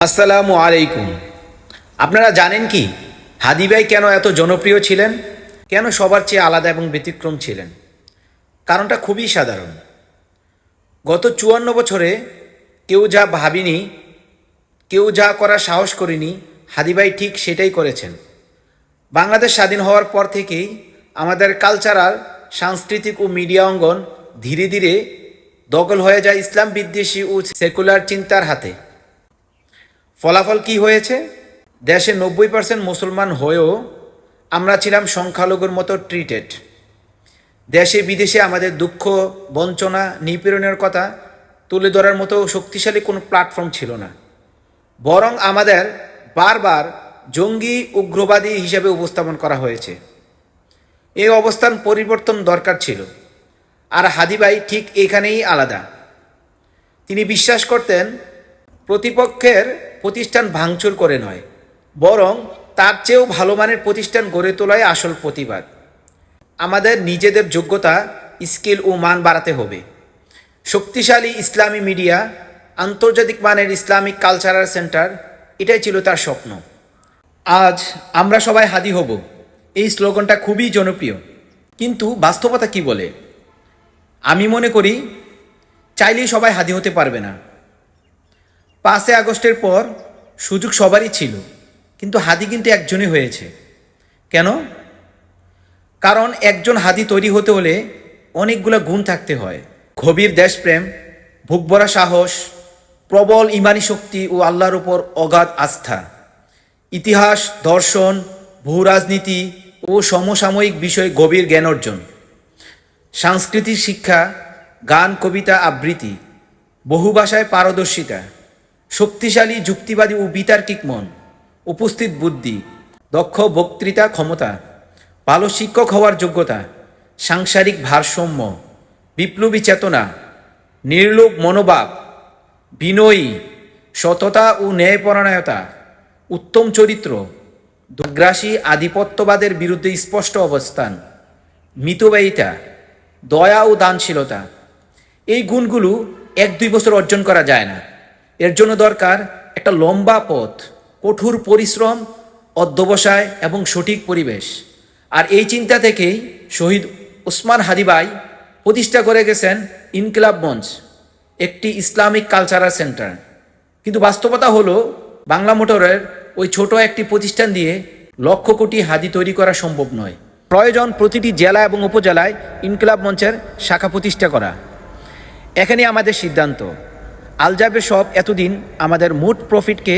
আসসালামু আলাইকুম। আপনারা জানেন কি হাদি ভাই কেন এত জনপ্রিয় ছিলেন, কেন সবার চেয়ে আলাদা এবং ব্যতিক্রম ছিলেন? কারণটা খুবই সাধারণ। গত 54 বছরে কেউ যা ভাবিনি, কেউ যা করার সাহস করেনি, হাদি ভাই ঠিক সেটাই করেছেন। বাংলাদেশ স্বাধীন হওয়ার পর থেকেই আমাদের কালচারাল, সাংস্কৃতিক ও মিডিয়া অঙ্গন ধীরে ধীরে দখল হয়ে যায় ইসলাম বিদ্বেষী ও সেকুলার চিন্তার হাতে। ফলাফল কি হয়েছে? দেশে 90% মুসলমান হয়েও আমরা ছিলাম সংখ্যালঘুর মতো ট্রিটেড। দেশে বিদেশে আমাদের দুঃখ, বঞ্চনা, নিপীড়নের কথা তুলে ধরার মতো শক্তিশালী কোনো প্ল্যাটফর্ম ছিল না। বরং আমাদের বারবার জঙ্গি, উগ্রবাদী হিসেবে উপস্থাপন করা হয়েছে। এই অবস্থান পরিবর্তন দরকার ছিল। আর হাদি ভাই ঠিক এখানেই আলাদা। তিনি বিশ্বাস করতেন প্রতিপক্ষের প্রতিষ্ঠান ভাঙচুর করে নয়, বরং তার চেয়েও ভালো মানের প্রতিষ্ঠান গড়ে তোলাই আসল প্রতিবাদ। আমাদের নিজেদের যোগ্যতা, স্কিল ও মান বাড়াতে হবে। শক্তিশালী ইসলামী মিডিয়া, আন্তর্জাতিক মানের ইসলামিক কালচারাল সেন্টার, এটাই ছিল তার স্বপ্ন। আজ আমরা সবাই হাদি হব, এই স্লোগানটা খুবই জনপ্রিয়, কিন্তু বাস্তবতা কি বলে? আমি মনে করি চাইলেই সবাই হাদি হতে পারবে না। 5 আগস্টের পর সুযোগ সবারই ছিল, কিন্তু হাদি কিন্তু একজনই হয়েছে। কেন? কারণ একজন হাদি তৈরি হতে হলে অনেকগুলো গুণ থাকতে হয়। গভীর দেশপ্রেম, বুকভরা সাহস, প্রবল ইমানি শক্তি ও আল্লাহর উপর অগাধ আস্থা, ইতিহাস, দর্শন, ভূরাজনীতি ও সমসাময়িক বিষয়ে গভীর জ্ঞান অর্জন, সাংস্কৃতিক শিক্ষা, গান, কবিতা, আবৃত্তি, বহু ভাষায় পারদর্শিতা, শক্তিশালী যুক্তিবাদী ও বিতার্কিক মন, উপস্থিত বুদ্ধি, দক্ষ বক্তৃতা ক্ষমতা, ভালো শিক্ষক হওয়ার যোগ্যতা, সাংসারিক ভারসাম্য, বিপ্লবী চেতনা, নির্লোভ মনোভাব, বিনয়ী, সততা ও ন্যায়পরায়ণতা, উত্তম চরিত্র, দুর্গ্রাসী আধিপত্যবাদের বিরুদ্ধে স্পষ্ট অবস্থান, মিতব্যয়িতা, দয়া ও দানশীলতা। এই গুণগুলো 1-2 বছর অর্জন করা যায় না। এর জন্য দরকার একটা লম্বা পথ, কঠোর পরিশ্রম, অধ্যবসায় এবং সঠিক পরিবেশ। আর এই চিন্তা থেকেই শহীদ ওসমান হাদি ভাই প্রতিষ্ঠা করে গেছেন ইনকিলাব মঞ্চ, একটি ইসলামিক কালচারাল সেন্টার। কিন্তু বাস্তবতা হলো বাংলা মোটরের ওই ছোট একটি প্রতিষ্ঠান দিয়ে লক্ষ কোটি হাদি তৈরি করা সম্ভব নয়। প্রয়োজন প্রতিটি জেলা এবং উপজেলায় ইনকিলাব মঞ্চের শাখা প্রতিষ্ঠা করা। এখানে আমাদের সিদ্ধান্ত, আল জাবের সব এতদিন আমাদের মোট প্রফিটকে